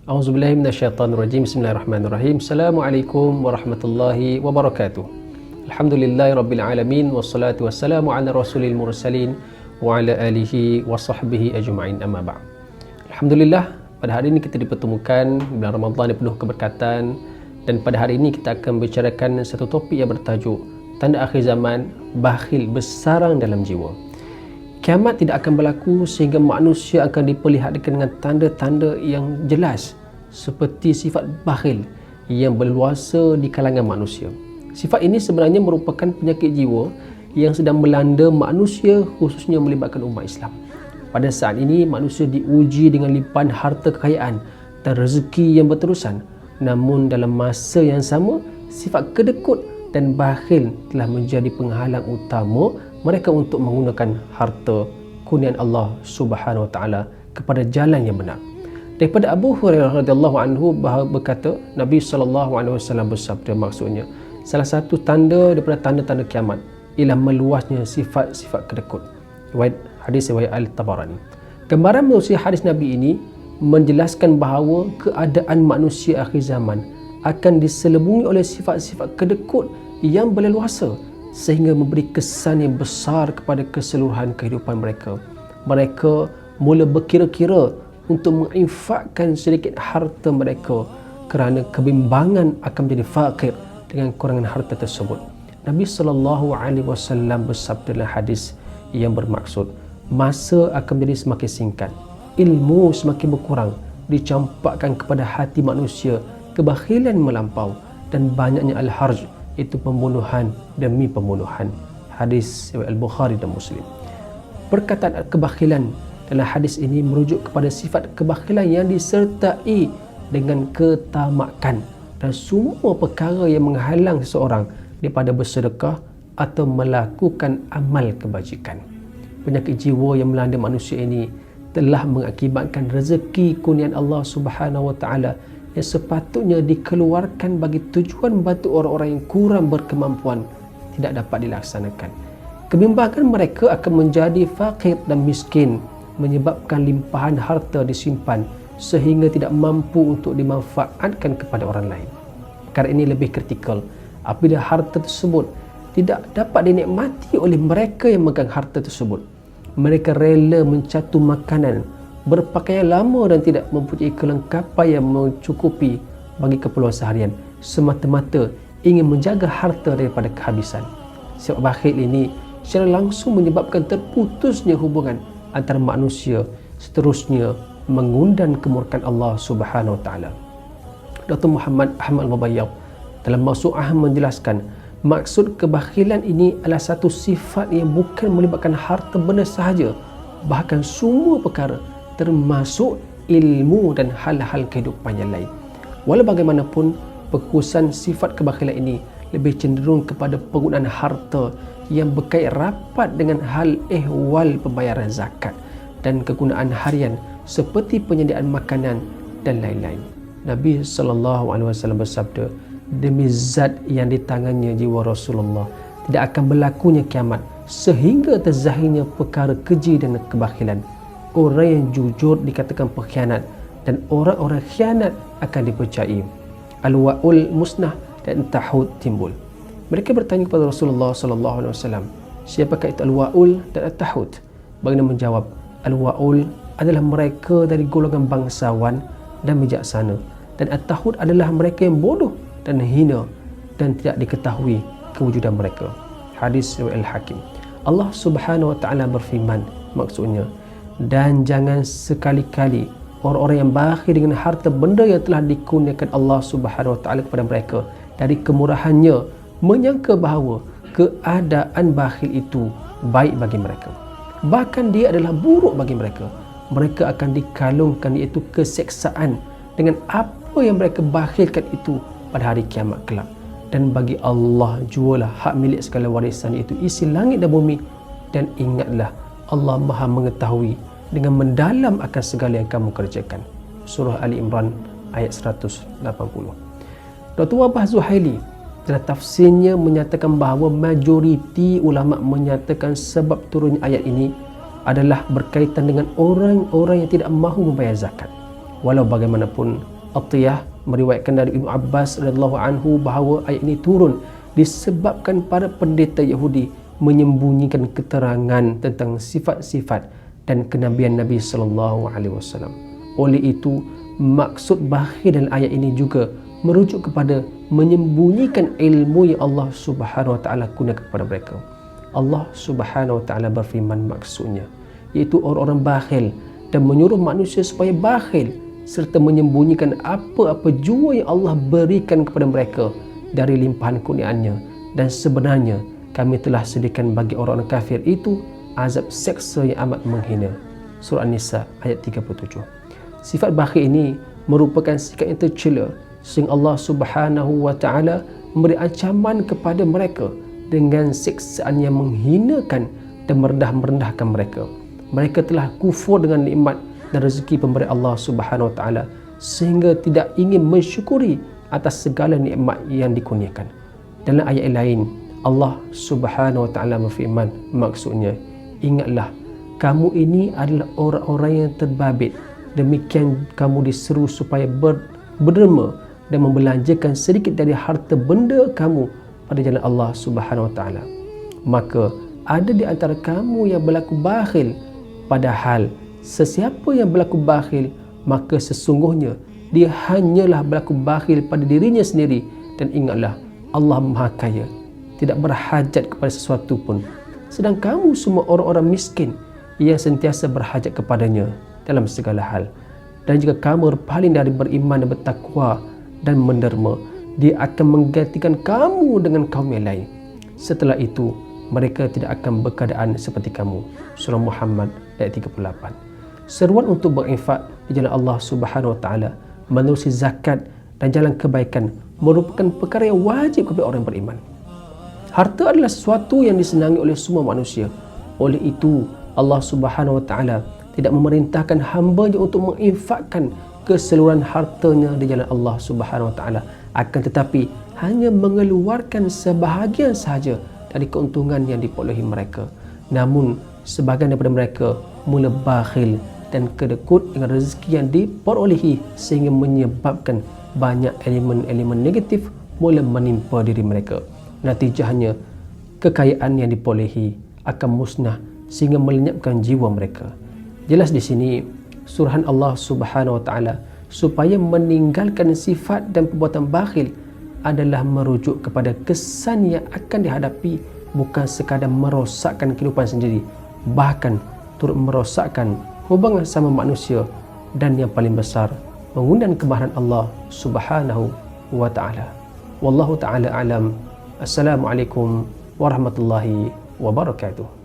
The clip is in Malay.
A'udzubillahi minasyaitonirrajim. Bismillahirrahmanirrahim. Assalamualaikum warahmatullahi wabarakatuh. Alhamdulillahirabbil alamin wassalatu wassalamu ala rasulil mursalin wa ala alihi wa sahbihi ajma'in, amma ba'd. Alhamdulillah, pada hari ini kita dipertemukan bulan Ramadan yang penuh keberkatan, dan pada hari ini kita akan bicarakan satu topik yang bertajuk tanda akhir zaman, bakhil bersarang dalam jiwa. Kiamat tidak akan berlaku sehingga manusia akan diperlihatkan dengan tanda-tanda yang jelas seperti sifat bakhil yang berluasa di kalangan manusia. Sifat ini sebenarnya merupakan penyakit jiwa yang sedang melanda manusia, khususnya melibatkan umat Islam. Pada saat ini manusia diuji dengan limpahan harta kekayaan dan rezeki yang berterusan. Namun dalam masa yang sama, sifat kedekut dan bakhil telah menjadi penghalang utama mereka untuk menggunakan harta kurniaan Allah Subhanahu wa taala kepada jalan yang benar. Daripada Abu Hurairah radhiyallahu anhu berkata, Nabi sallallahu alaihi wasallam bersabda, maksudnya salah satu tanda daripada tanda-tanda kiamat ialah meluasnya sifat-sifat kedekut. Hadis riwayat Al-Tabarani. Gambaran menerusi hadis Nabi ini menjelaskan bahawa keadaan manusia akhir zaman akan diselubungi oleh sifat-sifat kedekut yang berleluasa sehingga memberi kesan yang besar kepada keseluruhan kehidupan mereka. Mereka mula berkira-kira untuk menginfakkan sedikit harta mereka kerana kebimbangan akan menjadi fakir dengan kurangan harta tersebut. Nabi SAW bersabda dalam hadis yang bermaksud, masa akan menjadi semakin singkat, ilmu semakin berkurang, dicampakkan kepada hati manusia kebakhilan melampau, dan banyaknya al-harj, itu pembunuhan demi pembunuhan. Hadis Al-Bukhari dan Muslim. Perkataan kebakhilan dalam hadis ini merujuk kepada sifat kebakhilan yang disertai dengan ketamakan dan semua perkara yang menghalang seseorang daripada bersedekah atau melakukan amal kebajikan. Penyakit jiwa yang melanda manusia ini telah mengakibatkan rezeki kurniaan Allah Subhanahu wa taala yang sepatutnya dikeluarkan bagi tujuan membantu orang-orang yang kurang berkemampuan tidak dapat dilaksanakan. Kebimbangan mereka akan menjadi fakir dan miskin, menyebabkan limpahan harta disimpan sehingga tidak mampu untuk dimanfaatkan kepada orang lain. Perkara ini lebih kritikal apabila harta tersebut tidak dapat dinikmati oleh mereka yang memegang harta tersebut. Mereka rela mencatu makanan, berpakaian lama dan tidak mempunyai kelengkapan yang mencukupi bagi keperluan seharian, semata-mata ingin menjaga harta daripada kehabisan. Sifat bakhil ini secara langsung menyebabkan terputusnya hubungan antara manusia, seterusnya mengundang kemurkaan Allah Subhanahu wa taala. Dr. Muhammad Ahmad Al-Mubayyad dalam Mawsu'ah menjelaskan, maksud kebakhilan ini adalah satu sifat yang bukan melibatkan harta benda sahaja, bahkan semua perkara termasuk ilmu dan hal-hal kehidupan yang lain. Walau bagaimanapun, perkhususan sifat kebakhilan ini lebih cenderung kepada penggunaan harta yang berkait rapat dengan hal ehwal pembayaran zakat dan kegunaan harian seperti penyediaan makanan dan lain-lain. Nabi SAW bersabda, demi zat yang di tangannya jiwa Rasulullah, tidak akan berlakunya kiamat sehingga terzahirnya perkara keji dan kebakhilan. Orang yang jujur dikatakan pengkhianat dan orang-orang khianat akan dipercayai. Al-wa'ul musnah dan tahud timbul. Mereka bertanya kepada Rasulullah SAW, siapakah itu al-wa'ul dan at-tahud? Baginda menjawab, al-wa'ul adalah mereka dari golongan bangsawan dan bijaksana, dan at-tahud adalah mereka yang bodoh dan hina dan tidak diketahui kewujudan mereka. Hadis riwayat Al-Hakim. Allah Subhanahu wa taala berfirman, maksudnya, dan jangan sekali-kali orang-orang yang bakhil dengan harta benda yang telah dikurniakan Allah Subhanahu wa taala kepada mereka dari kemurahannya menyangka bahawa keadaan bakhil itu baik bagi mereka. Bahkan dia adalah buruk bagi mereka. Mereka akan dikalungkan, iaitu keseksaan, dengan apa yang mereka bakhilkan itu pada hari kiamat kelak. Dan bagi Allah jualah hak milik segala warisan, iaitu isi langit dan bumi, dan ingatlah Allah Maha mengetahui dengan mendalam akan segala yang kamu kerjakan. Surah Ali Imran ayat 180. Dr. Wahbah Zuhaili dalam tafsirnya menyatakan bahawa majoriti ulama menyatakan sebab turunnya ayat ini adalah berkaitan dengan orang-orang yang tidak mahu membayar zakat. Walau bagaimanapun, Atiyah meriwayatkan dari Ibnu Abbas radhiyallahu anhu bahawa ayat ini turun disebabkan para pendeta Yahudi menyembunyikan keterangan tentang sifat-sifat dan kenabian Nabi sallallahu alaihi wasallam. Oleh itu, maksud bakhil dalam ayat ini juga merujuk kepada menyembunyikan ilmu yang Allah Subhanahu wa taala kurniakan kepada mereka. Allah Subhanahu wa taala berfirman maksudnya, iaitu orang-orang bakhil dan menyuruh manusia supaya bakhil serta menyembunyikan apa-apa jua yang Allah berikan kepada mereka dari limpahan kurniaannya, dan sebenarnya kami telah sediakan bagi orang-orang kafir itu azab seksa yang amat menghina. Surah An-Nisa ayat 37. Sifat bakhil ini merupakan sikap yang tercela sehingga Allah Subhanahu wa taala memberi ancaman kepada mereka dengan siksaan yang menghinakan dan merendahkan mereka. Mereka telah kufur dengan nikmat dan rezeki pemberi Allah Subhanahu wa taala sehingga tidak ingin mensyukuri atas segala nikmat yang dikurniakan. Dalam ayat lain, Allah Subhanahu wa taala berfirman maksudnya, ingatlah kamu ini adalah orang-orang yang terbabit, demikian kamu diseru supaya berderma dan membelanjakan sedikit dari harta benda kamu pada jalan Allah Subhanahu wa taala. Maka ada di antara kamu yang berlaku bakhil, padahal sesiapa yang berlaku bakhil maka sesungguhnya dia hanyalah berlaku bakhil pada dirinya sendiri, dan ingatlah Allah Maha Kaya, tidak berhajat kepada sesuatu pun, sedang kamu semua orang-orang miskin yang sentiasa berhajat kepadanya dalam segala hal. Dan jika kamu berpaling dari beriman dan bertakwa dan menderma, dia akan menggantikan kamu dengan kaum yang lain. Setelah itu mereka tidak akan berkeadaan seperti kamu. Surah Muhammad ayat 38. Seruan untuk berinfak di jalan Allah Subhanahu wa taala, menerusi zakat dan jalan kebaikan merupakan perkara yang wajib kepada orang beriman. Harta adalah sesuatu yang disenangi oleh semua manusia. Oleh itu, Allah Subhanahu wa taala tidak memerintahkan hamba-Nya untuk menginfakkan keseluruhan hartanya di jalan Allah Subhanahu wa taala, akan tetapi hanya mengeluarkan sebahagian sahaja dari keuntungan yang diperolehi mereka. Namun sebahagian daripada mereka mula bakhil dan kedekut dengan rezeki yang diperolehi sehingga menyebabkan banyak elemen-elemen negatif mula menimpa diri mereka. Natijahnya kekayaan yang diperolehi akan musnah sehingga melenyapkan jiwa mereka. Jelas di sini suruhan Allah Subhanahu wa taala supaya meninggalkan sifat dan perbuatan bakhil adalah merujuk kepada kesan yang akan dihadapi, bukan sekadar merosakkan kehidupan sendiri, bahkan turut merosakkan hubungan sama manusia, dan yang paling besar mengundang kemarahan Allah Subhanahu wa taala. Wallahu taala alam. Assalamualaikum warahmatullahi wabarakatuh.